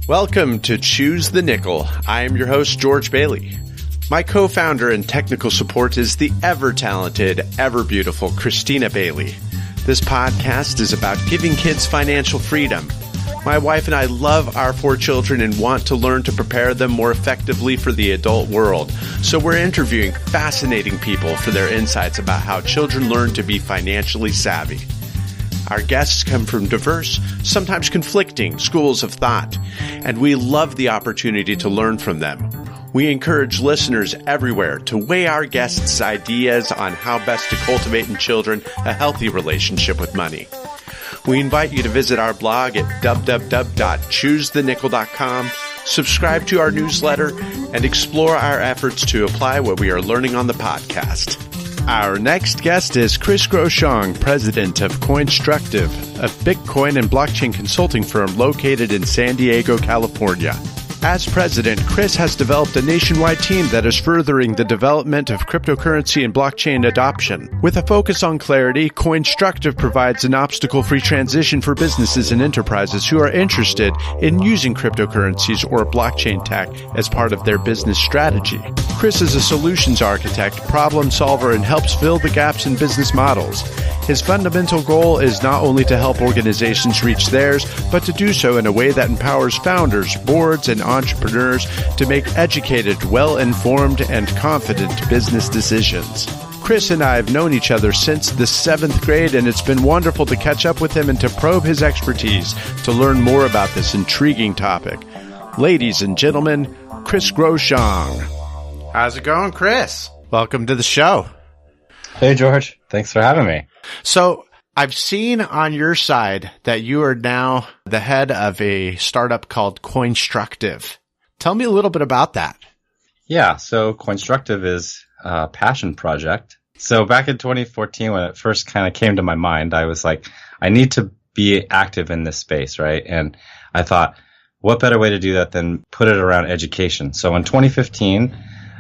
Welcome to Choose the Nickel. I am your host, George Bailey. My co-founder and technical support is the ever-talented, ever-beautiful Christina Bailey. This podcast is about giving kids financial freedom. My wife and I love our 4 children and want to learn to prepare them more effectively for the adult world. So we're interviewing fascinating people for their insights about how children learn to be financially savvy. Our guests come from diverse, sometimes conflicting schools of thought, and we love the opportunity to learn from them. We encourage listeners everywhere to weigh our guests' ideas on how best to cultivate in children a healthy relationship with money. We invite you to visit our blog at www.choosethenickel.com, subscribe to our newsletter, and explore our efforts to apply what we are learning on the podcast. Our next guest is Chris Groshong, president of Coinstructive, a Bitcoin and blockchain consulting firm located in San Diego, California. As president, Chris has developed a nationwide team that is furthering the development of cryptocurrency and blockchain adoption. With a focus on clarity, Coinstructive provides an obstacle-free transition for businesses and enterprises who are interested in using cryptocurrencies or blockchain tech as part of their business strategy. Chris is a solutions architect, problem solver, and helps fill the gaps in business models. His fundamental goal is not only to help organizations reach theirs, but to do so in a way that empowers founders, boards, and entrepreneurs to make educated, well-informed, and confident business decisions. Chris and I have known each other since the 7th grade, and it's been wonderful to catch up with him and to probe his expertise to learn more about this intriguing topic. Ladies and gentlemen, Chris Groshong. How's it going, Chris? Welcome to the show. Hey, George. Thanks for having me. So I've seen on your side that you are now the head of a startup called Coinstructive. Tell me a little bit about that. Yeah, so Coinstructive is a passion project. So back in 2014, when it first kind of came to my mind, I was like, I need to be active in this space, right? And I thought, what better way to do that than put it around education? So in 2015,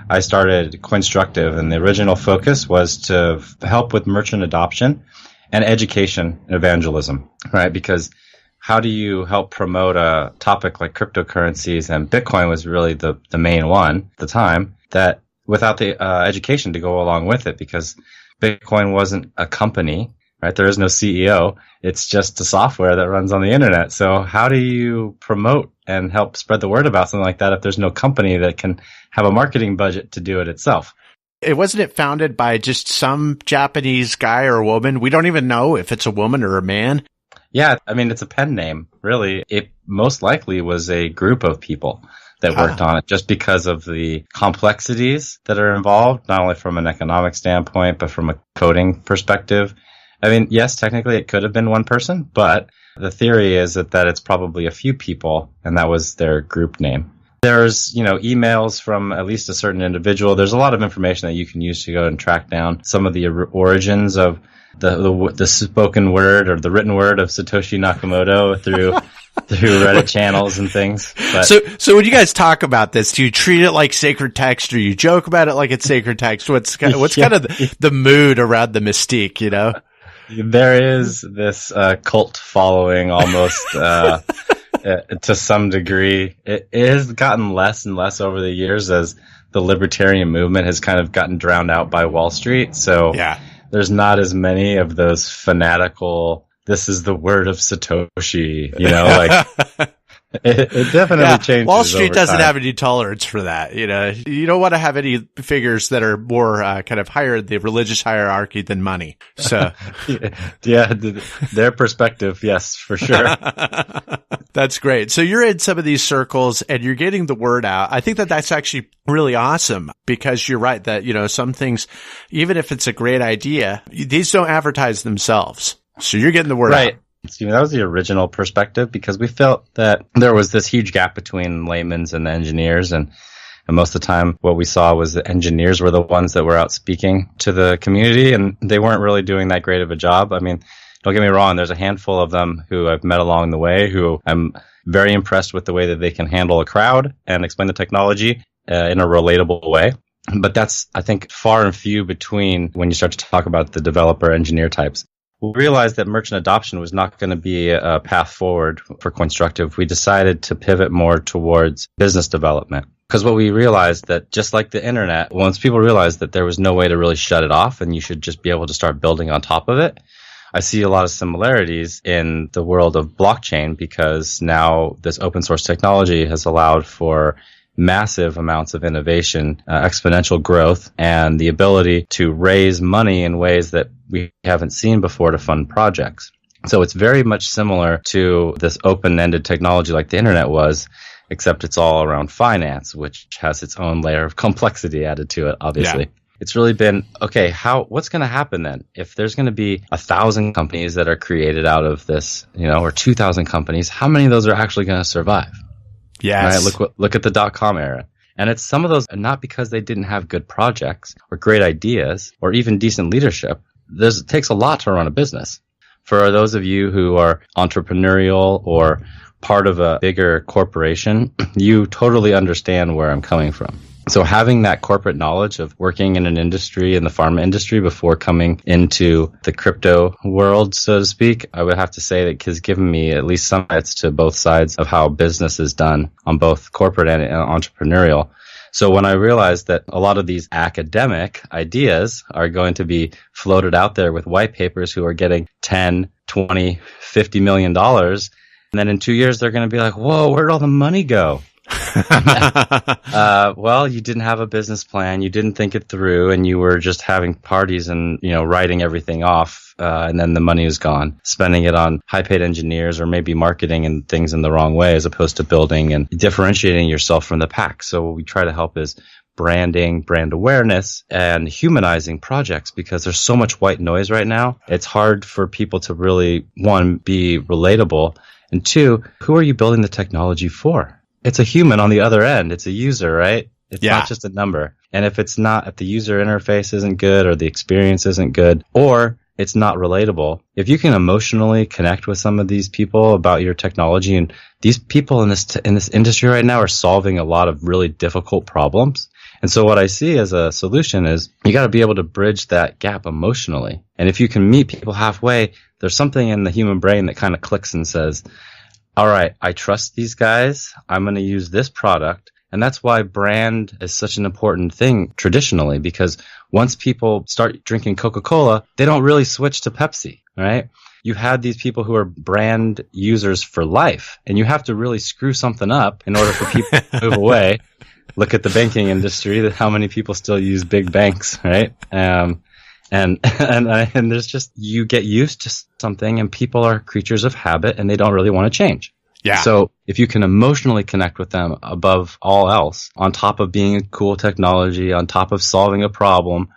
I started Coinstructive, and the original focus was to help with merchant adoption and education and evangelism, right? Because how do you help promote a topic like cryptocurrencies, and Bitcoin was really the main one at the time, that without the education to go along with it, because Bitcoin wasn't a company, right? There is no CEO. It's just a software that runs on the internet. So how do you promote and help spread the word about something like that if there's no company that can have a marketing budget to do it itself? Wasn't it founded by just some Japanese guy or woman? We don't even know if it's a woman or a man. Yeah, I mean, it's a pen name, really. It most likely was a group of people that worked on it just because of the complexities that are involved, not only from an economic standpoint, but from a coding perspective. I mean, yes, technically it could have been one person, but the theory is that it's probably a few people, and that was their group name. There's, emails from at least a certain individual. There's a lot of information that you can use to go and track down some of the origins of the spoken word or the written word of Satoshi Nakamoto through Reddit channels and things. But, so when you guys talk about this, do you treat it like sacred text, or you joke about it like it's sacred text? What's kind of the mood around the mystique, There is this cult following almost to some degree. It has gotten less and less over the years as the libertarian movement has kind of gotten drowned out by Wall Street. So there's not as many of those fanatical, this is the word of Satoshi, It definitely changes. Wall Street doesn't time. have any tolerance for that. You don't want to have any figures that are more kind of higher in the religious hierarchy than money. So, yeah, their perspective, yes, for sure. That's great. So you're in some of these circles and you're getting the word out. I think that that's actually really awesome, because you're right that, some things, even if it's a great idea, these don't advertise themselves. So you're getting the word out. That was the original perspective, because we felt that there was this huge gap between laymen's and the engineers, and most of the time what we saw was the engineers were the ones that were out speaking to the community, and they weren't really doing that great of a job. I mean, don't get me wrong, there's a handful of them who I've met along the way who I'm very impressed with the way that they can handle a crowd and explain the technology in a relatable way. But that's, I think, far and few between when you start to talk about the developer engineer types. we realized that merchant adoption was not going to be a path forward for Coinstructive. We decided to pivot more towards business development. Because what we realized that just like the internet, once people realized that there was no way to really shut it off and you should just be able to start building on top of it, I see a lot of similarities in the world of blockchain because now this open source technology has allowed for massive amounts of innovation, exponential growth, and the ability to raise money in ways that we haven't seen before to fund projects. So it's very much similar to this open-ended technology like the internet was, except it's all around finance, which has its own layer of complexity added to it, obviously. Yeah. It's really been, okay, what's going to happen then? If there's going to be 1,000 companies that are created out of this, or 2,000 companies, how many of those are actually going to survive? Yes. Right? Look at the .com era. And it's some of those, not because they didn't have good projects or great ideas or even decent leadership. It takes a lot to run a business. For those of you who are entrepreneurial or part of a bigger corporation, you totally understand where I'm coming from. So having that corporate knowledge of working in an industry, in the pharma industry, before coming into the crypto world, so to speak, I would have to say that has given me at least some insights to both sides of how business is done on both corporate and entrepreneurial. So when I realized that a lot of these academic ideas are going to be floated out there with white papers who are getting 10, 20, $50 million, and then in 2 years they're going to be like, whoa, where'd all the money go? Well, you didn't have a business plan, you didn't think it through, and you were just having parties and, writing everything off, and then the money is gone, spending it on high-paid engineers or maybe marketing and things in the wrong way as opposed to building and differentiating yourself from the pack. So what we try to help is branding, brand awareness, and humanizing projects because there's so much white noise right now. It's hard for people to really, one, be relatable, and two, who are you building the technology for? It's a human on the other end. It's a user, right? It's not just a number. And if it's not, if the user interface isn't good or the experience isn't good or it's not relatable, if you can emotionally connect with some of these people about your technology, and these people in this industry right now are solving a lot of really difficult problems. And so what I see as a solution is you got to be able to bridge that gap emotionally. And if you can meet people halfway, there's something in the human brain that kind of clicks and says, all right, I trust these guys. I'm going to use this product. And that's why brand is such an important thing traditionally, because once people start drinking Coca-Cola, they don't really switch to Pepsi, right? You had these people who are brand users for life, and you have to really screw something up in order for people to move away. Look at the banking industry, how many people still use big banks, right? And there's just, you get used to something and people are creatures of habit and they don't really want to change. Yeah. So if you can emotionally connect with them above all else, on top of being a cool technology, on top of solving a problem,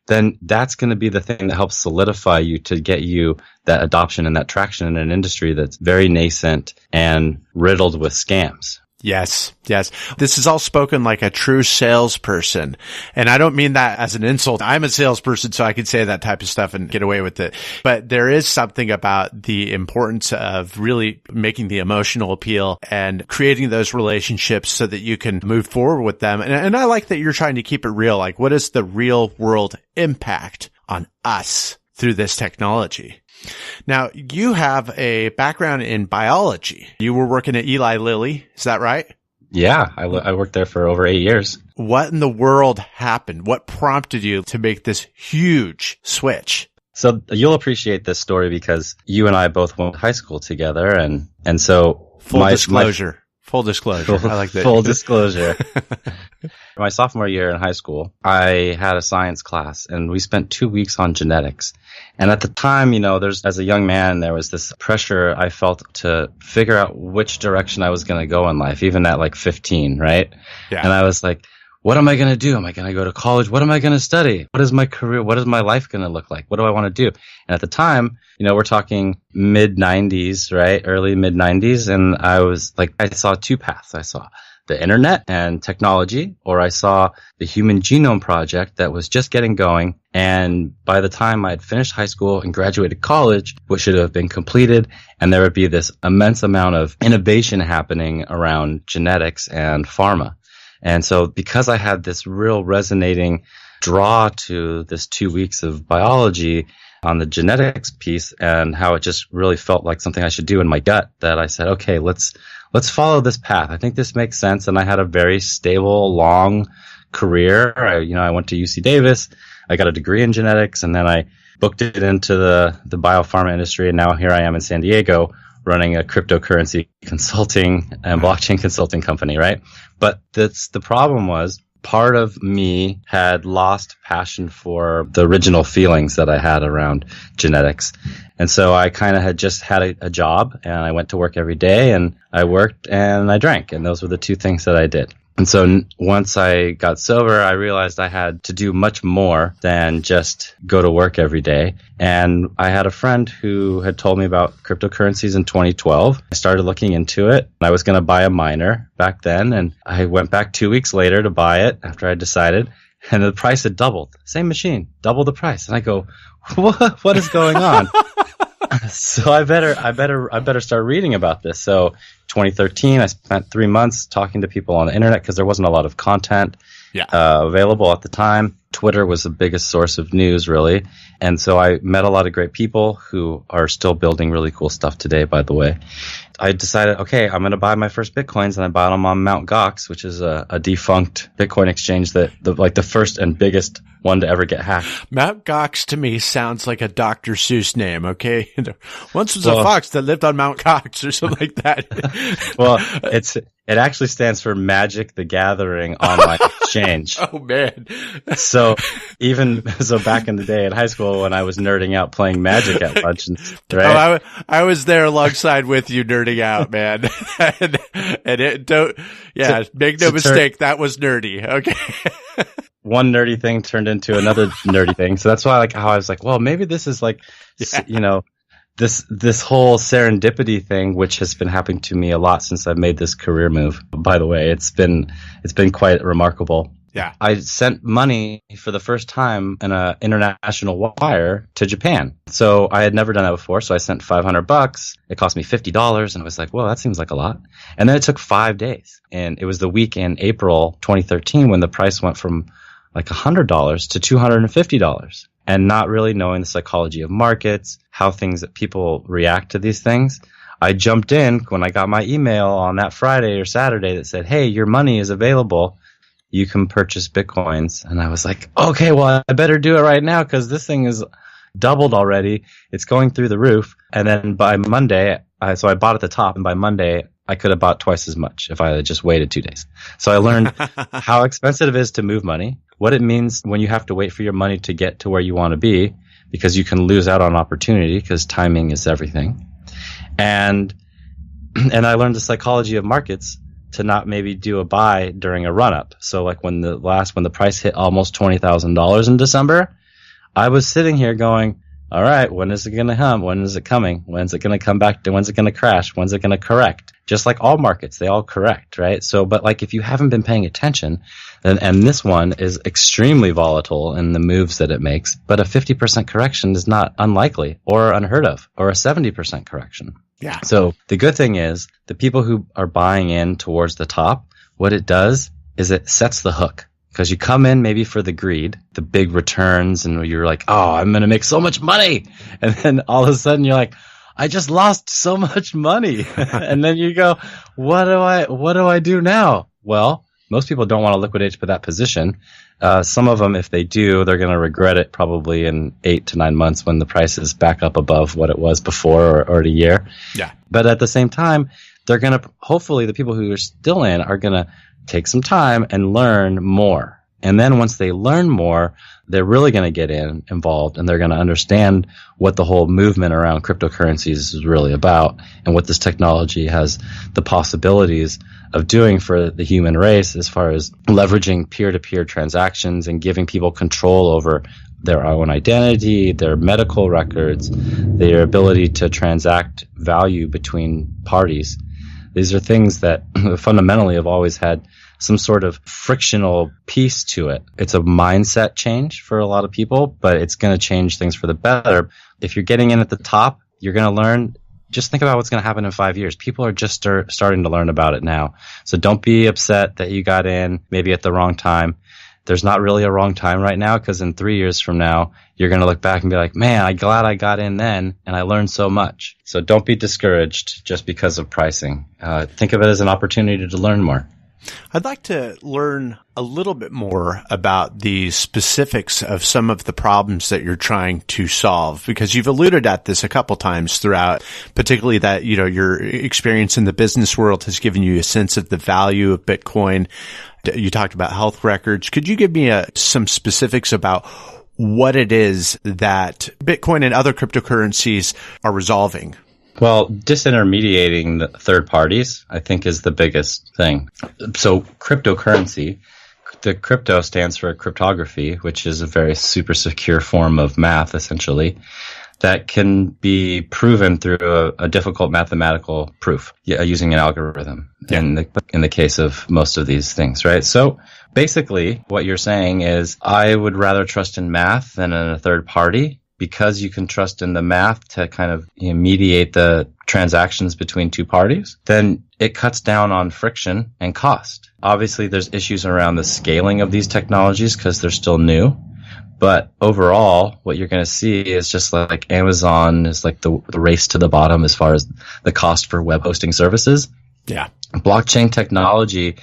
then that's going to be the thing that helps solidify you to get you that adoption and that traction in an industry that's very nascent and riddled with scams. Yes. This is all spoken like a true salesperson. And I don't mean that as an insult. I'm a salesperson, so I can say that type of stuff and get away with it. But there is something about the importance of really making the emotional appeal and creating those relationships so that you can move forward with them. And I like that you're trying to keep it real. Like, what is the real world impact on us through this technology? Now, you have a background in biology. You were working at Eli Lilly. Is that right? Yeah, I worked there for over 8 years. What in the world happened? What prompted you to make this huge switch? So you'll appreciate this story because you and I both went to high school together. And so Full disclosure. I like that. Full disclosure. My sophomore year in high school, I had a science class and we spent 2 weeks on genetics. And at the time, as a young man, there was this pressure I felt to figure out which direction I was going to go in life, even at like 15, right? Yeah. And I was like, what am I going to do? Am I going to go to college? What am I going to study? What is my career? What is my life going to look like? What do I want to do? And at the time, we're talking mid-90s, right? Early mid-90s. And I was like, I saw two paths. I saw the internet and technology, or I saw the Human Genome Project that was just getting going. And by the time I had finished high school and graduated college, which should have been completed, and there would be this immense amount of innovation happening around genetics and pharma. And so because I had this real resonating draw to this 2 weeks of biology, on the genetics piece and how it just really felt like something I should do in my gut, that I said, okay, let's follow this path. I think this makes sense. And I had a very stable, long career. I went to UC Davis. I got a degree in genetics, and then I booked it into the biopharma industry. And now here I am in San Diego running a cryptocurrency consulting and blockchain consulting company, right? But the problem was, part of me had lost passion for the original feelings that I had around genetics. And so I kind of had just had a job, and I went to work every day, and I worked and I drank. And those were the two things that I did. And so once I got sober, I realized I had to do much more than just go to work every day. And I had a friend who had told me about cryptocurrencies in 2012. I started looking into it. I was going to buy a miner back then, and I went back 2 weeks later to buy it after I decided, and the price had doubled. Same machine, double the price. And I go, what is going on? So I better start reading about this. So 2013, I spent 3 months talking to people on the internet because there wasn't a lot of content available at the time. Twitter was the biggest source of news, really. And so I met a lot of great people who are still building really cool stuff today, by the way. I decided, okay, I'm going to buy my first Bitcoins, and I bought them on Mt. Gox, which is a defunct Bitcoin exchange that the first and biggest one to ever get hacked. Mt. Gox to me sounds like a Dr. Seuss name, okay? Once was a fox that lived on Mt. Gox or something like that. Well, it actually stands for Magic the Gathering Online Exchange. Oh, man. So back in the day in high school when I was nerding out playing Magic at lunch, right? Oh, I was there alongside with you nerding out, man. Make no mistake, that was nerdy. Okay. One nerdy thing turned into another nerdy thing. So that's why how I was like, well, maybe this is this whole serendipity thing, which has been happening to me a lot since I've made this career move. By the way, it's been quite remarkable. Yeah. I sent money for the first time in an international wire to Japan. So I had never done that before. So I sent $500. It cost me $50. And I was like, well, that seems like a lot. And then it took 5 days. And it was the week in April 2013 when the price went from like $100 to $250. And not really knowing the psychology of markets, how people react to these things. I jumped in when I got my email on that Friday or Saturday that said, hey, your money is available. You can purchase Bitcoins. And I was like, okay, well, I better do it right now because this thing is doubled already. It's going through the roof. And then by Monday, so I bought at the top, and by Monday, I could have bought twice as much if I had just waited 2 days. So I learned how expensive it is to move money, what it means when you have to wait for your money to get to where you want to be, because you can lose out on opportunity because timing is everything. And I learned the psychology of markets to not maybe do a buy during a run up. So like when the price hit almost $20,000 in December, I was sitting here going, all right, when is it going to come? When is it coming? When's it going to come back? When's it going to crash? When's it going to correct? Just like all markets, they all correct, right? So, but like if you haven't been paying attention, and this one is extremely volatile in the moves that it makes, but a 50% correction is not unlikely or unheard of, or a 70% correction. Yeah. So the good thing is the people who are buying in towards the top, what it does is it sets the hook. Because you come in maybe for the greed, the big returns, and you're like, oh, I'm going to make so much money. And then all of a sudden you're like, I just lost so much money. And then you go, what do I do now? Well, most people don't want to liquidate for that position. Some of them, if they do, they're going to regret it probably in 8 to 9 months when the price is back up above what it was before or in a year. Yeah. But at the same time, they're going to, hopefully the people who are still in are going to take some time and learn more. And then once they learn more, they're really going to get involved, and they're going to understand what the whole movement around cryptocurrencies is really about, and what this technology has the possibilities of doing for the human race as far as leveraging peer-to-peer transactions and giving people control over their own identity, their medical records, their ability to transact value between parties. These are things that fundamentally have always had some sort of frictional piece to it. It's a mindset change for a lot of people, but it's going to change things for the better. If you're getting in at the top, you're going to learn. Just think about what's going to happen in 5 years. People are just starting to learn about it now. So don't be upset that you got in maybe at the wrong time. there's not really a wrong time right now, because in 3 years from now, you're going to look back and be like, man, I'm glad I got in then and I learned so much. So don't be discouraged just because of pricing. Think of it as an opportunity to learn more. I'd like to learn a little bit more about the specifics of some of the problems that you're trying to solve, because you've alluded at this a couple times throughout, particularly that, your experience in the business world has given you a sense of the value of Bitcoin. You talked about health records. Could you give me some specifics about what it is that Bitcoin and other cryptocurrencies are resolving? Well, disintermediating the third parties, I think, is the biggest thing. So cryptocurrency, the crypto stands for cryptography, which is a very super secure form of math, essentially, that can be proven through a difficult mathematical proof using an algorithm in the case of most of these things, right? So basically what you're saying is I would rather trust in math than in a third party, because you can trust in the math to kind of mediate the transactions between two parties. Then it cuts down on friction and cost. Obviously, there's issues around the scaling of these technologies because they're still new. But overall, what you're going to see is just like Amazon is like the race to the bottom as far as the cost for web hosting services. Yeah. Blockchain technology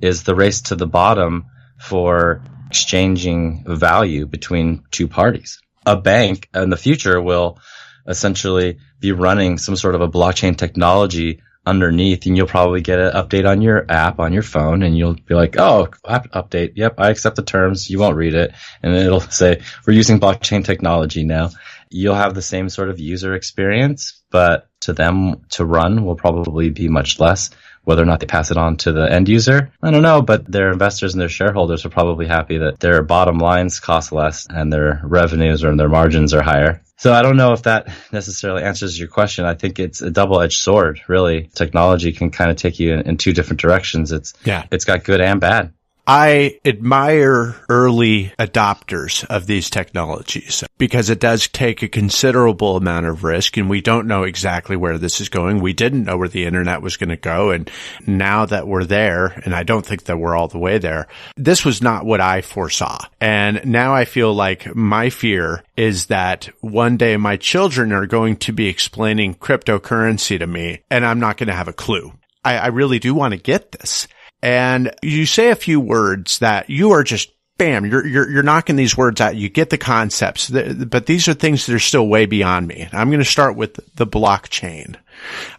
is the race to the bottom for exchanging value between two parties. A bank in the future will essentially be running some sort of a blockchain technology underneath, and you'll probably get an update on your app on your phone, and you'll be like, oh, app update. Yep, I accept the terms. You won't read it. And then it'll say, we're using blockchain technology now. You'll have the same sort of user experience, but to them to run will probably be much less. Whether or not they pass it on to the end user, I don't know, but their investors and their shareholders are probably happy that their bottom lines cost less and their revenues or their margins are higher. So I don't know if that necessarily answers your question. I think it's a double-edged sword, really. Technology can kind of take you in two different directions. It's got good and bad. I admire early adopters of these technologies because it does take a considerable amount of risk, and we don't know exactly where this is going. We didn't know where the internet was going to go, and now that we're there, and I don't think that we're all the way there, this was not what I foresaw. And now I feel like my fear is that one day my children are going to be explaining cryptocurrency to me, and I'm not going to have a clue. I really do want to get this. And you say a few words that you are just, bam, you're knocking these words out. You get the concepts, but these are things that are still way beyond me. I'm going to start with the blockchain.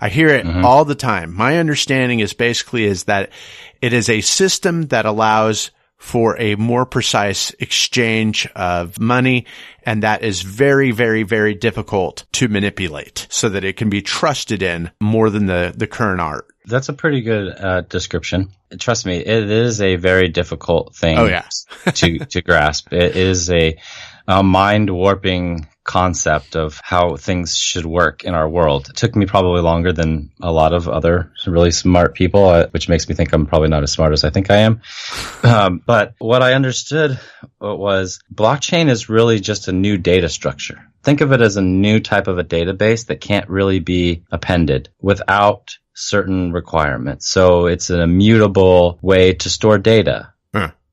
I hear it all the time. My understanding is that it is a system that allows for a more precise exchange of money, and that is very, very, very difficult to manipulate so that it can be trusted in more than the current art. That's a pretty good description. Trust me, it is a very difficult thing to grasp. It is a mind-warping concept of how things should work in our world. It took me probably longer than a lot of other really smart people, which makes me think I'm probably not as smart as I think I am. But what I understood was blockchain is really just a new data structure. Think of it as a new type of a database that can't really be appended without certain requirements. So it's an immutable way to store data.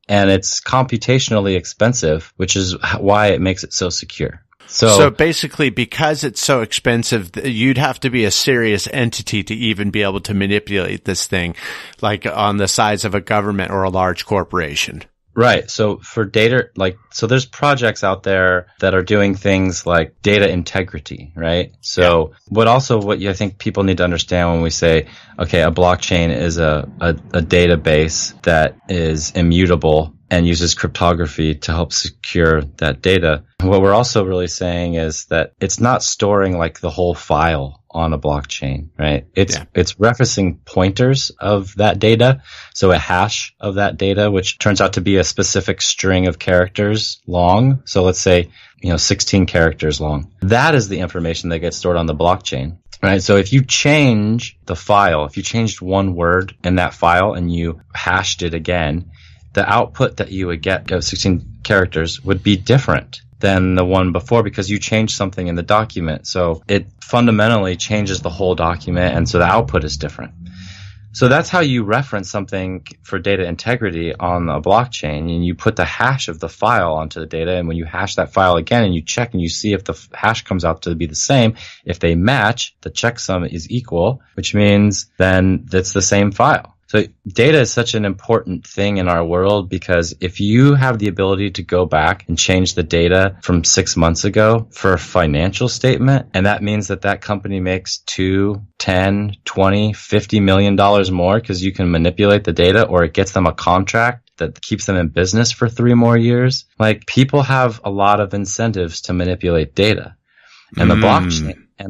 And it's computationally expensive, which is why it makes it so secure. So basically, because it's so expensive, you'd have to be a serious entity to even be able to manipulate this thing, like on the size of a government or a large corporation. Right. So for data, so there's projects out there that are doing things like data integrity, right? So what I think people need to understand when we say, okay, a blockchain is a database that is immutable and uses cryptography to help secure that data. What we're also really saying is that it's not storing like the whole file on a blockchain, right? It's referencing pointers of that data. So a hash of that data, which turns out to be a specific string of characters long. So let's say, 16 characters long. That is the information that gets stored on the blockchain. Right. So if you change the file, if you changed one word in that file and you hashed it again, the output that you would get of 16 characters would be different than the one before because you changed something in the document. So it fundamentally changes the whole document, and so the output is different. So that's how you reference something for data integrity on a blockchain, and you put the hash of the file onto the data, and when you hash that file again and you check and you see if the hash comes out to be the same, if they match, the checksum is equal, which means then that's the same file. So data is such an important thing in our world, because if you have the ability to go back and change the data from 6 months ago for a financial statement, and that means that that company makes $2, $10, $20, $50 million more because you can manipulate the data, or it gets them a contract that keeps them in business for 3 more years. Like, people have a lot of incentives to manipulate data, and a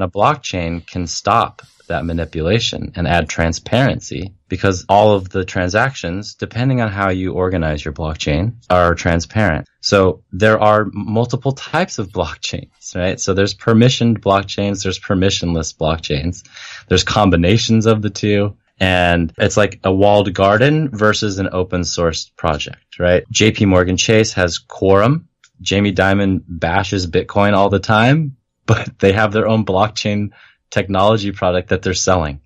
blockchain can stop that manipulation and add transparency, because all of the transactions, depending on how you organize your blockchain, are transparent. So there are multiple types of blockchains, right? So there's permissioned blockchains, there's permissionless blockchains, there's combinations of the two. And it's like a walled garden versus an open source project, right? JP Morgan Chase has Quorum. Jamie Dimon bashes Bitcoin all the time, but they have their own blockchain technology product that they're selling.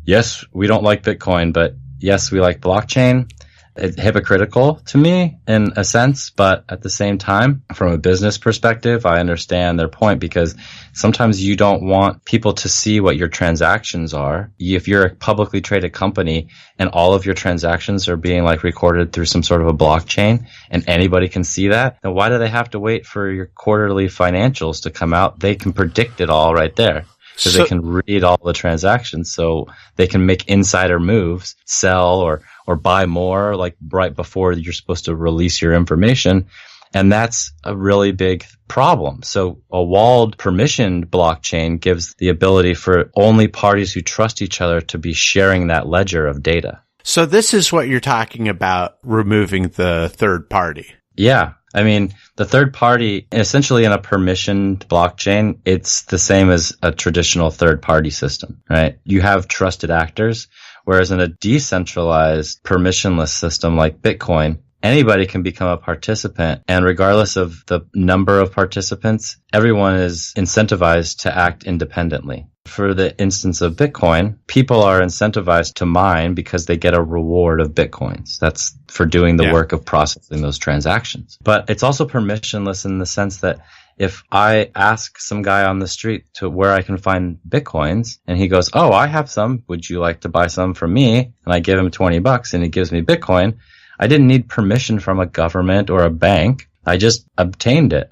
Yes, we don't like Bitcoin, but yes, we like blockchain. It's hypocritical to me in a sense, but at the same time, from a business perspective, I understand their point, because sometimes you don't want people to see what your transactions are. If you're a publicly traded company and all of your transactions are being like recorded through some sort of a blockchain and anybody can see that, then why do they have to wait for your quarterly financials to come out? They can predict it all right there. Because they can read all the transactions, so they can make insider moves, sell or buy more, like right before you're supposed to release your information. And that's a really big problem. So a walled permissioned blockchain gives the ability for only parties who trust each other to be sharing that ledger of data. So this is what you're talking about, removing the third party. Yeah. I mean, the third party, essentially in a permissioned blockchain, it's the same as a traditional third party system, right? You have trusted actors, whereas in a decentralized permissionless system like Bitcoin, anybody can become a participant. And regardless of the number of participants, everyone is incentivized to act independently. For the instance of Bitcoin, people are incentivized to mine because they get a reward of Bitcoins. That's for doing the work of processing those transactions. But it's also permissionless in the sense that if I ask some guy on the street to where I can find Bitcoins, and he goes, "Oh, I have some. Would you like to buy some from me?" And I give him $20 and he gives me Bitcoin. I didn't need permission from a government or a bank. I just obtained it.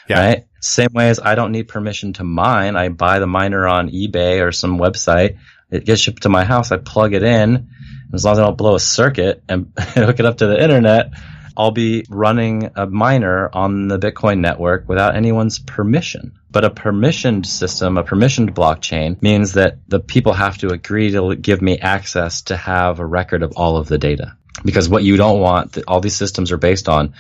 Right? Same way as I don't need permission to mine. I buy the miner on eBay or some website. It gets shipped to my house. I plug it in. As long as I don't blow a circuit and hook it up to the internet, I'll be running a miner on the Bitcoin network without anyone's permission. But a permissioned system, a permissioned blockchain, means that the people have to agree to give me access to have a record of all of the data. Because what you don't want, all these systems are based on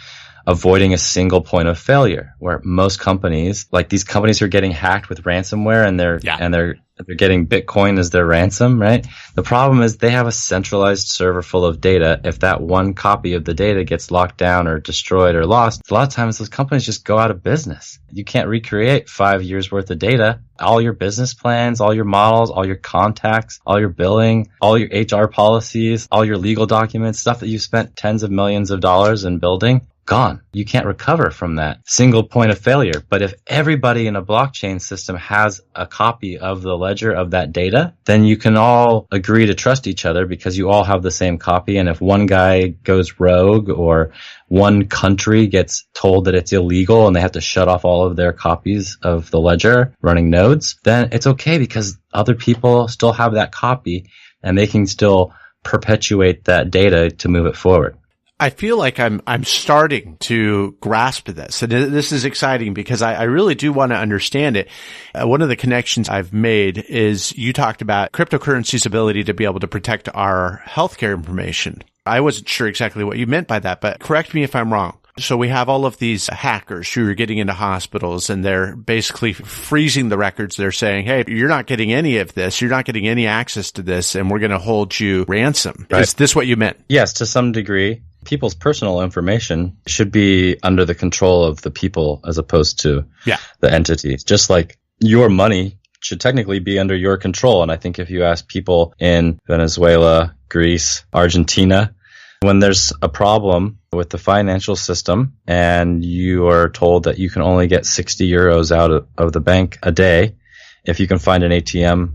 avoiding a single point of failure, where most companies, like these companies are getting hacked with ransomware, and they're getting Bitcoin as their ransom, right? The problem is they have a centralized server full of data. If that one copy of the data gets locked down or destroyed or lost, a lot of times those companies just go out of business. You can't recreate 5 years worth of data. All your business plans, all your models, all your contacts, all your billing, all your HR policies, all your legal documents, stuff that you spent tens of millions of dollars in building, gone. You can't recover from that single point of failure. But if everybody in a blockchain system has a copy of the ledger of that data, then you can all agree to trust each other because you all have the same copy. And if one guy goes rogue or one country gets told that it's illegal and they have to shut off all of their copies of the ledger running nodes, then it's okay because other people still have that copy and they can still perpetuate that data to move it forward. I feel like I'm starting to grasp this, and this is exciting because I really do want to understand it. One of the connections I've made is you talked about cryptocurrency's ability to be able to protect our healthcare information. I wasn't sure exactly what you meant by that, but correct me if I'm wrong. So we have all of these hackers who are getting into hospitals and they're basically freezing the records. They're saying, hey, you're not getting any of this. You're not getting any access to this, and we're going to hold you ransom. Right. Is this what you meant? Yes, to some degree. People's personal information should be under the control of the people as opposed to the entities. Just like your money should technically be under your control. And I think if you ask people in Venezuela, Greece, Argentina, when there's a problem with the financial system and you are told that you can only get 60 euros out of the bank a day, if you can find an ATM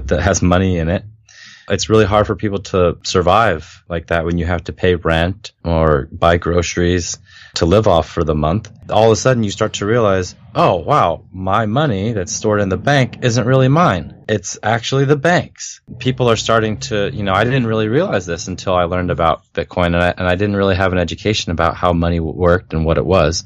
that has money in it, it's really hard for people to survive like that when you have to pay rent or buy groceries to live off for the month. All of a sudden you start to realize, oh, wow, my money that's stored in the bank isn't really mine. It's actually the bank's. People are starting to, I didn't really realize this until I learned about Bitcoin, and I didn't really have an education about how money worked and what it was.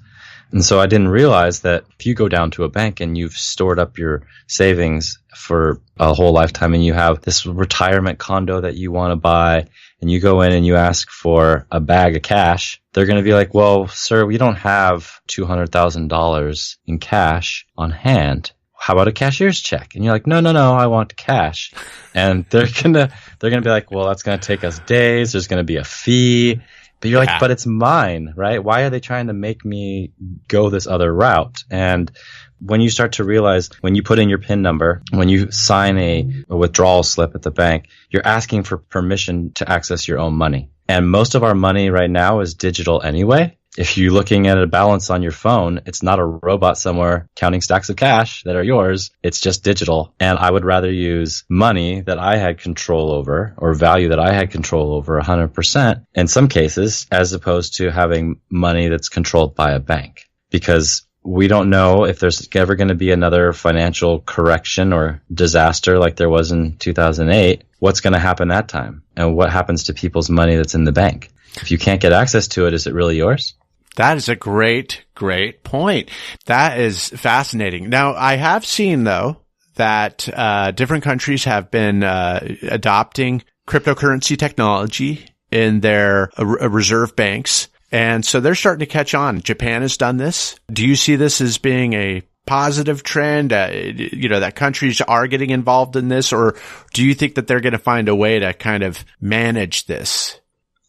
And so I didn't realize that if you go down to a bank and you've stored up your savings for a whole lifetime and you have this retirement condo that you want to buy and you go in and you ask for a bag of cash, they're going to be like, well, sir, we don't have $200,000 in cash on hand. How about a cashier's check? And you're like, no, I want cash. And they're going to be like, well, that's going to take us days. There's going to be a fee. But you're like, but it's mine, right? Why are they trying to make me go this other route? And when you start to realize, when you put in your PIN number, when you sign a withdrawal slip at the bank, you're asking for permission to access your own money. And most of our money right now is digital anyway. If you're looking at a balance on your phone, it's not a robot somewhere counting stacks of cash that are yours. It's just digital. And I would rather use money that I had control over, or value that I had control over 100% in some cases, as opposed to having money that's controlled by a bank. Because we don't know if there's ever going to be another financial correction or disaster like there was in 2008. What's going to happen that time? And what happens to people's money that's in the bank? If you can't get access to it, is it really yours? That is a great point. That is fascinating. Now, I have seen, though, that different countries have been adopting cryptocurrency technology in their reserve banks. And so they're starting to catch on. Japan has done this. Do you see this as being a positive trend, that countries are getting involved in this? Or do you think that they're going to find a way to kind of manage this?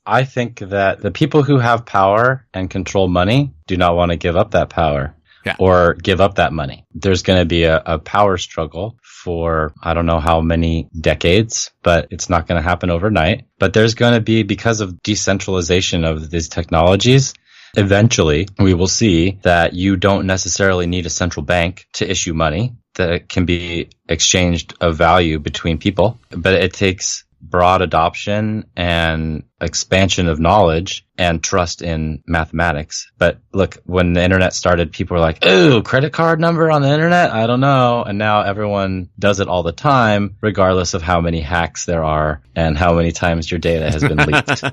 I think that the people who have power and control money do not want to give up that power or give up that money. There's going to be a power struggle for I don't know how many decades, but it's not going to happen overnight. But there's going to be, because of decentralization of these technologies, eventually we will see that you don't necessarily need a central bank to issue money that can be exchanged of value between people, but it takes broad adoption and expansion of knowledge and trust in mathematics. But look, when the internet started, people were like, ooh, credit card number on the internet? I don't know. And now everyone does it all the time, regardless of how many hacks there are and how many times your data has been leaked.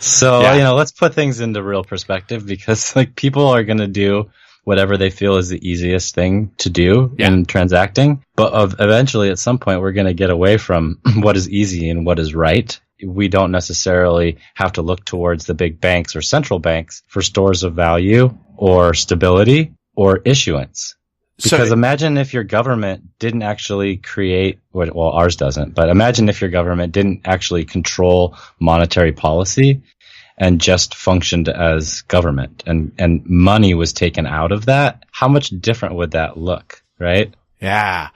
So, let's put things into real perspective, because people are going to do whatever they feel is the easiest thing to do in transacting. But eventually, at some point, we're going to get away from what is easy and what is right. We don't necessarily have to look towards the big banks or central banks for stores of value or stability or issuance. Because imagine if your government didn't actually create, well, ours doesn't, but imagine if your government didn't actually control monetary policy and just functioned as government, and money was taken out of that. How much different would that look, right? Yeah.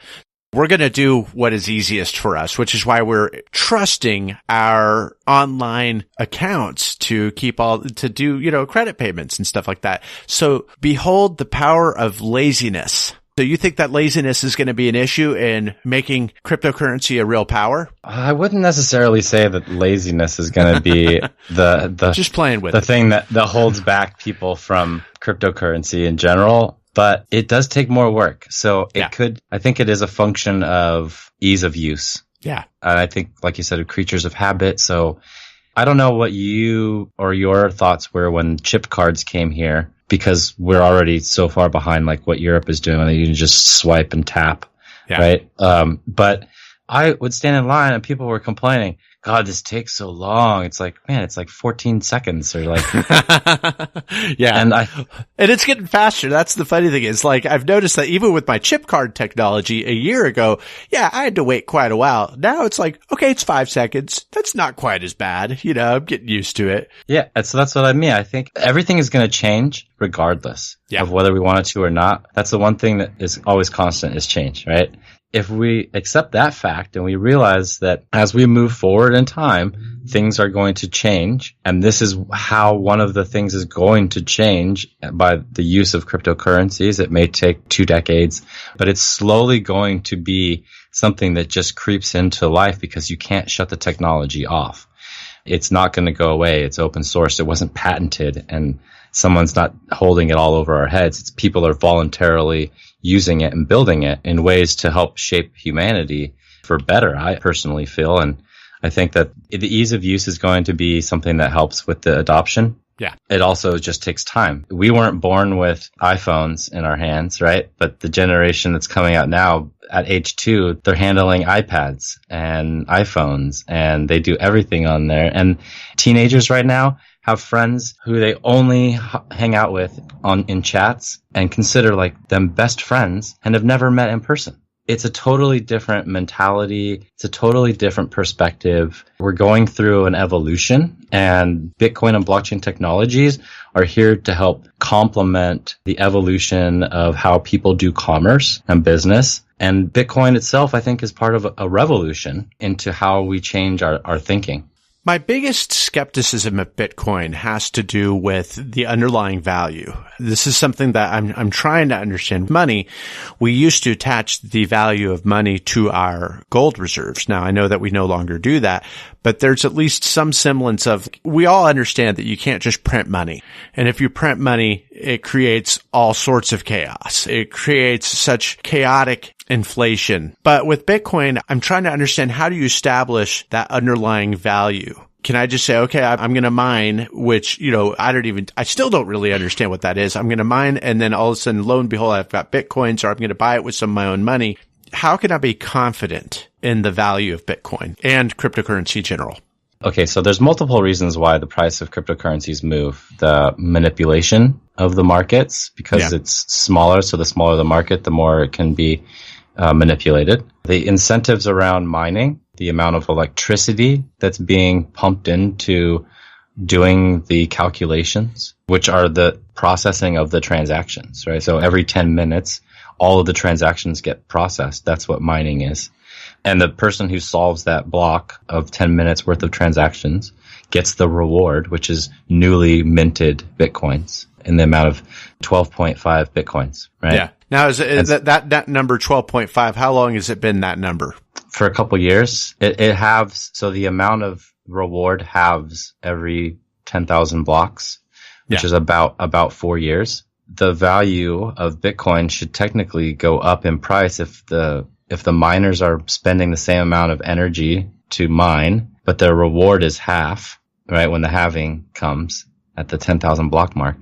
We're going to do what is easiest for us, which is why we're trusting our online accounts to do, credit payments and stuff like that. So behold the power of laziness. So you think that laziness is going to be an issue in making cryptocurrency a real power? I wouldn't necessarily say that laziness is going to be the just playing with the thing that holds back people from cryptocurrency in general. But it does take more work. So I think it is a function of ease of use. Yeah. And I think, like you said, creatures of habit. So I don't know what you or your thoughts were when chip cards came here, because we're already so far behind like what Europe is doing, that you can just swipe and tap, right? But I would stand in line and people were complaining, God, this takes so long. It's like, man, it's like 14 seconds or like. Yeah. And it's getting faster. That's the funny thing is, like, I've noticed that even with my chip card technology a year ago, I had to wait quite a while. Now it's like, okay, it's 5 seconds. That's not quite as bad. I'm getting used to it. Yeah. So that's what I mean. I think everything is going to change regardless of whether we want it to or not. That's the one thing that is always constant, is change, right? if we accept that fact and we realize that as we move forward in time, things are going to change, and this is how one of the things is going to change by the use of cryptocurrencies. It may take 2 decades, but it's slowly going to be something that just creeps into life because you can't shut the technology off. It's not going to go away. It's open source. It wasn't patented, and someone's not holding it all over our heads. It's people are voluntarily using it and building it in ways to help shape humanity for better, I personally feel. And I think that the ease of use is going to be something that helps with the adoption. Yeah. It also just takes time. We weren't born with iPhones in our hands, right? But the generation that's coming out now at age 2, they're handling iPads and iPhones, and they do everything on there. And teenagers right now have friends who they only hang out with in chats and consider like them best friends and have never met in person. It's a totally different mentality. It's a totally different perspective. We're going through an evolution, and Bitcoin and blockchain technologies are here to help complement the evolution of how people do commerce and business. And Bitcoin itself, I think, is part of a revolution into how we change our thinking. My biggest skepticism of Bitcoin has to do with the underlying value. This is something that I'm trying to understand. Money, we used to attach the value of money to our gold reserves. Now, I know that we no longer do that, but there's at least some semblance of, we all understand that you can't just print money. And if you print money, it creates all sorts of chaos. It creates such chaotic inflation. But with Bitcoin, I'm trying to understand, how do you establish that underlying value? Can I just say, okay, I'm going to mine, which, I still don't really understand what that is. I'm going to mine, and then all of a sudden, lo and behold, I've got Bitcoins, or I'm going to buy it with some of my own money. How can I be confident in the value of Bitcoin and cryptocurrency in general? Okay, so there's multiple reasons why the price of cryptocurrencies move. The manipulation of the markets, because it's smaller, so the smaller the market, the more it can be manipulated. The incentives around mining, the amount of electricity that's being pumped into doing the calculations, which are the processing of the transactions, right? So every 10 minutes, all of the transactions get processed. That's what mining is. And the person who solves that block of 10 minutes worth of transactions gets the reward, which is newly minted Bitcoins in the amount of 12.5 Bitcoins, right? Yeah. Now, that number 12.5, how long has it been that number? For a couple years. It halves, so the amount of reward halves every 10,000 blocks, which is about 4 years. The value of Bitcoin should technically go up in price if the miners are spending the same amount of energy to mine, but their reward is half, right, when the halving comes at the 10,000 block mark,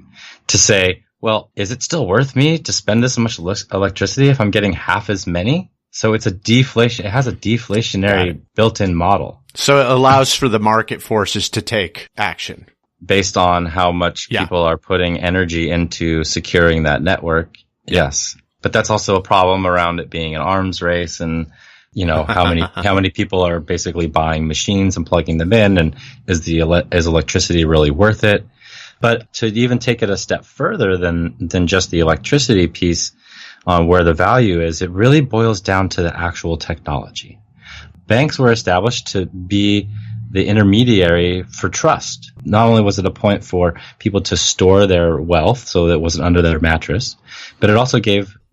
to say, well, is it still worth me to spend this much electricity if I'm getting half as many? So it's a deflation. It has a deflationary built-in model. So it allows for the market forces to take action. Based on how much people are putting energy into securing that network. Yes. But that's also a problem around it being an arms race, and how many people are basically buying machines and plugging them in, and is electricity really worth it? But to even take it a step further than just the electricity piece on where the value is, it really boils down to the actual technology. Banks were established to be the intermediary for trust. Not only was it a point for people to store their wealth so that it wasn't under their mattress, but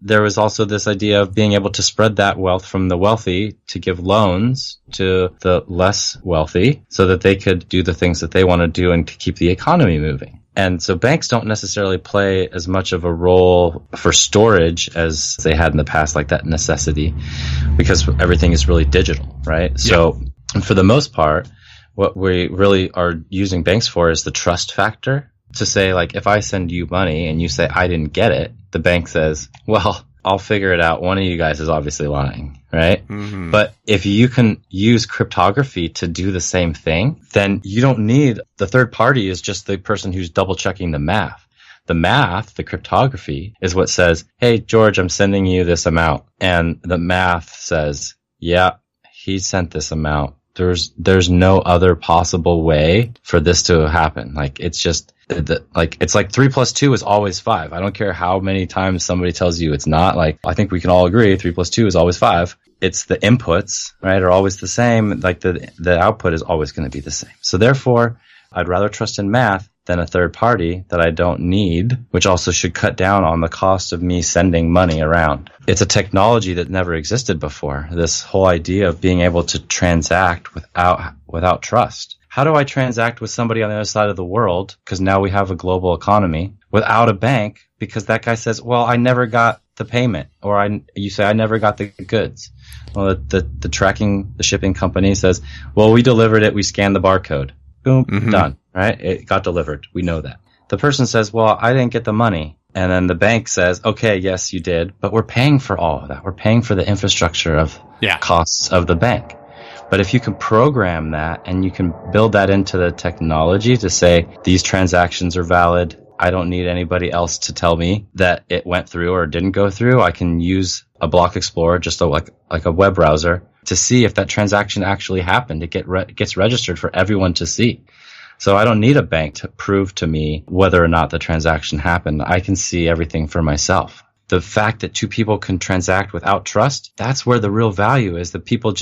there was also this idea of being able to spread that wealth from the wealthy to give loans to the less wealthy so that they could do the things that they want to do and to keep the economy moving. And so banks don't necessarily play as much of a role for storage as they had in the past, like that necessity, because everything is really digital, right? Yep. So for the most part, what we really are using banks for is the trust factor. To say, like, if I send you money and you say I didn't get it, the bank says, well, I'll figure it out. One of you guys is obviously lying, right? Mm-hmm. But if you can use cryptography to do the same thing, then you don't need the third party is just the person who's double checking the math. The math, the cryptography, is what says, hey, George, I'm sending you this amount. And the math says, yeah, he sent this amount. There's no other possible way for this to happen. Like, it's just, it's like 3 + 2 is always 5. I don't care how many times somebody tells you it's not. Like, I think we can all agree 3 + 2 is always 5. it's the inputs, right, are always the same. Like the output is always going to be the same. So therefore, I'd rather trust in math than a third party that I don't need, which also should cut down on the cost of me sending money around. It's a technology that never existed before. This whole idea of being able to transact without trust. How do I transact with somebody on the other side of the world? Because now we have a global economy without a bank, because that guy says, well, I never got the payment, or you say, I never got the goods. Well, the shipping company says, well, we delivered it. We scanned the barcode. Boom, done, right? It got delivered. We know that. The person says, well, I didn't get the money. And then the bank says, okay, yes, you did, but we're paying for all of that. We're paying for the infrastructure of costs of the bank. But if you can program that and you can build that into the technology to say, these transactions are valid, I don't need anybody else to tell me that it went through or didn't go through. I can use a block explorer, just like a web browser, to see if that transaction actually happened. It gets registered for everyone to see. So I don't need a bank to prove to me whether or not the transaction happened. I can see everything for myself. The fact that two people can transact without trust, that's where the real value is. That people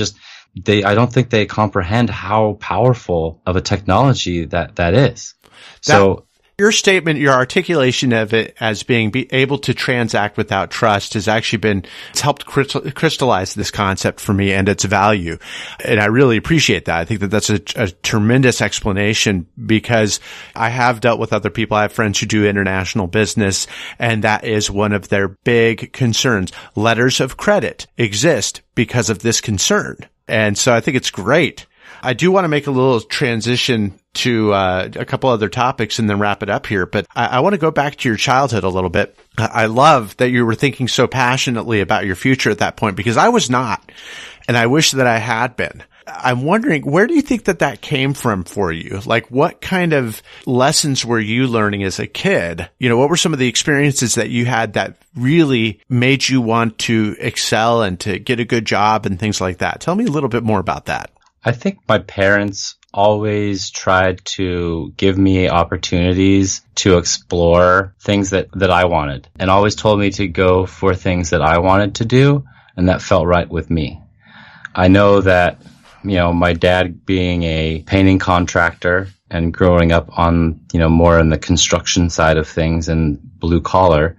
I don't think they comprehend how powerful of a technology that is. So your statement, your articulation of it as being able to transact without trust has actually it's helped crystallize this concept for me and its value. And I really appreciate that. I think that that's a tremendous explanation, because I have dealt with other people. I have friends who do international business, and that is one of their big concerns. Letters of credit exist because of this concern. And so I think it's great. I do want to make a little transition to a couple other topics and then wrap it up here. But I want to go back to your childhood a little bit. I love that you were thinking so passionately about your future at that point, because I was not. And I wish that I had been. I'm wondering, where do you think that came from for you? Like, what kind of lessons were you learning as a kid? You know, what were some of the experiences that you had that really made you want to excel and to get a good job and things like that? Tell me a little bit more about that. I think my parents always tried to give me opportunities to explore things that I wanted, and always told me to go for things that I wanted to do and that felt right with me. I know that, my dad being a painting contractor and growing up on, more in the construction side of things and blue collar,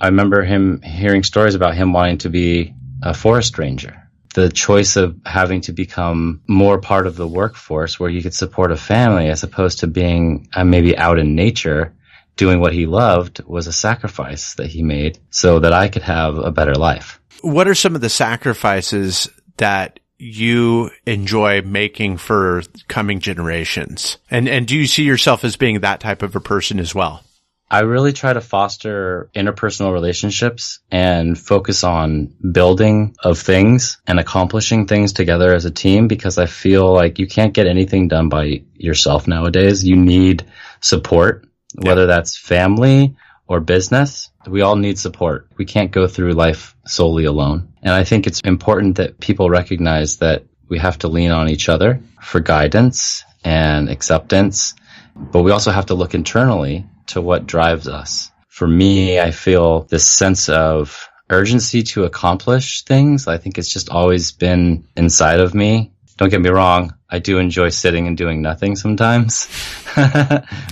I remember hearing stories about him wanting to be a forest ranger. The choice of having to become more part of the workforce where he could support a family as opposed to being maybe out in nature doing what he loved was a sacrifice that he made so that I could have a better life. What are some of the sacrifices that you enjoy making for coming generations? And do you see yourself as being that type of a person as well? I really try to foster interpersonal relationships and focus on building of things and accomplishing things together as a team, because I feel like you can't get anything done by yourself nowadays. You need support, whether that's family or business. We all need support. We can't go through life solely alone. And I think it's important that people recognize that we have to lean on each other for guidance and acceptance, but we also have to look internally to what drives us. For me, I feel this sense of urgency to accomplish things. I think it's just always been inside of me. Don't get me wrong, I do enjoy sitting and doing nothing sometimes.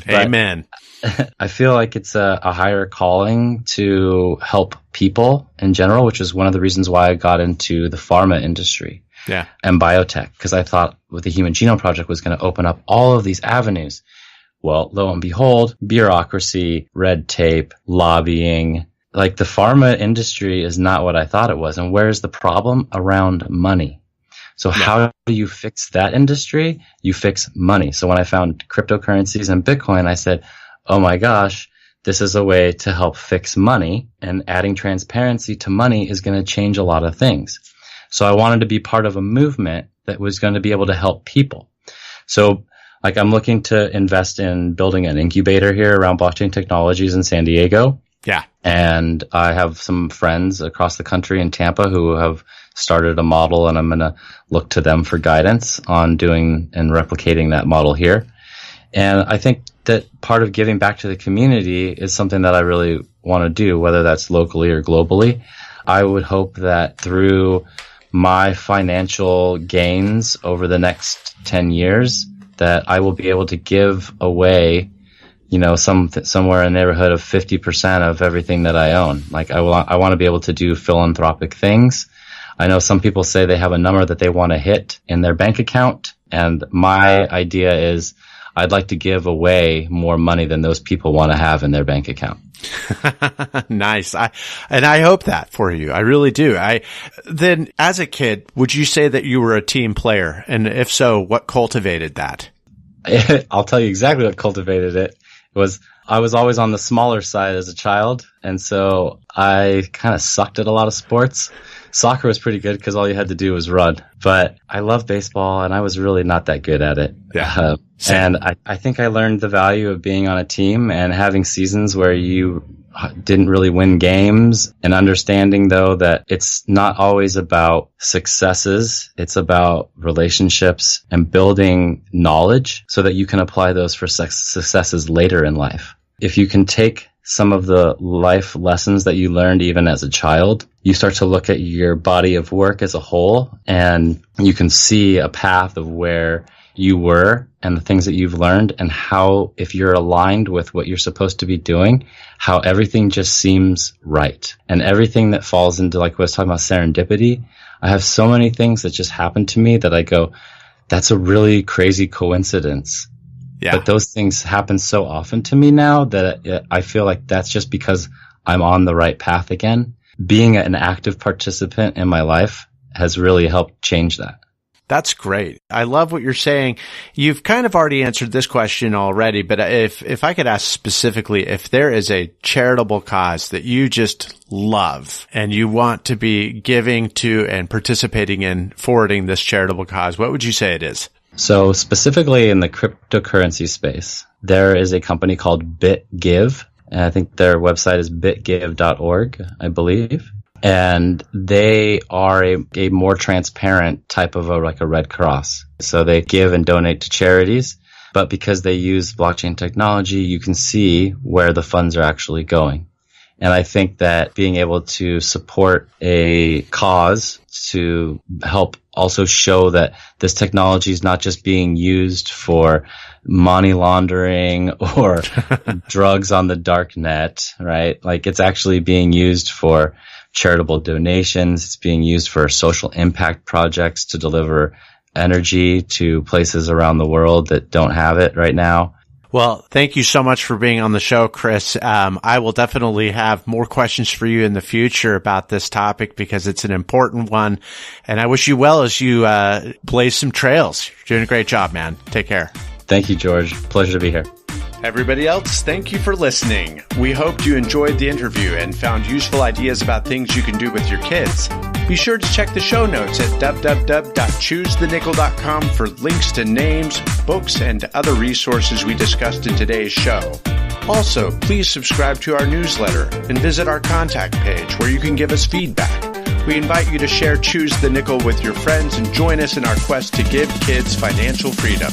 Amen. I feel like it's a higher calling to help people in general, which is one of the reasons why I got into the pharma industry and biotech, because I thought with the Human Genome Project was going to open up all of these avenues. Well, lo and behold, bureaucracy, red tape, lobbying, like the pharma industry is not what I thought it was. And where's the problem? Around money. So how do you fix that industry? You fix money. So when I found cryptocurrencies and Bitcoin, I said, oh my gosh, this is a way to help fix money, and adding transparency to money is going to change a lot of things. So I wanted to be part of a movement that was going to be able to help people. So I'm looking to invest in building an incubator here around blockchain technologies in San Diego. Yeah. And I have some friends across the country in Tampa who have started a model, and I'm going to look to them for guidance on doing and replicating that model here. And I think that part of giving back to the community is something that I really want to do, whether that's locally or globally. I would hope that through my financial gains over the next 10 years, that I will be able to give away, somewhere in the neighborhood of 50% of everything that I own. Like I want to be able to do philanthropic things. I know some people say they have a number that they want to hit in their bank account. And my idea is I'd like to give away more money than those people want to have in their bank account. Nice. I hope that for you. I really do. Then as a kid, would you say that you were a team player? And if so, what cultivated that? I'll tell you exactly what cultivated it. I was always on the smaller side as a child. And so I kind of sucked at a lot of sports. Soccer was pretty good because all you had to do was run. But I love baseball, and I was really not that good at it. Yeah. And I think I learned the value of being on a team and having seasons where you didn't really win games, and understanding, though, that it's not always about successes. It's about relationships and building knowledge so that you can apply those for successes later in life. If you can take some of the life lessons that you learned even as a child, you start to look at your body of work as a whole, and you can see a path of where you were and the things that you've learned, and how, if you're aligned with what you're supposed to be doing, how everything just seems right. And everything that falls into, like what I was talking about, serendipity, I have so many things that just happen to me that I go, that's a really crazy coincidence. Yeah. But those things happen so often to me now that I feel like that's just because I'm on the right path again. Being an active participant in my life has really helped change that. That's great. I love what you're saying. You've kind of already answered this question already, but if I could ask specifically, if there is a charitable cause that you just love and you want to be giving to and participating in forwarding this charitable cause, what would you say it is? So specifically in the cryptocurrency space, there is a company called BitGive, and I think their website is bitgive.org, I believe. And they are a more transparent type of like a Red Cross. So they give and donate to charities, but because they use blockchain technology, you can see where the funds are actually going. And I think that being able to support a cause to help also show that this technology is not just being used for money laundering or drugs on the dark net, right? Like it's actually being used for charitable donations. It's being used for social impact projects to deliver energy to places around the world that don't have it right now. Well, thank you so much for being on the show, Chris. I will definitely have more questions for you in the future about this topic because it's an important one. And I wish you well as you blaze some trails. You're doing a great job, man. Take care. Thank you, George. Pleasure to be here. Everybody else, thank you for listening. We hoped you enjoyed the interview and found useful ideas about things you can do with your kids. Be sure to check the show notes at www.choosethenickel.com for links to names, books, and other resources we discussed in today's show. Also, please subscribe to our newsletter and visit our contact page where you can give us feedback. We invite you to share Choose the Nickel with your friends and join us in our quest to give kids financial freedom.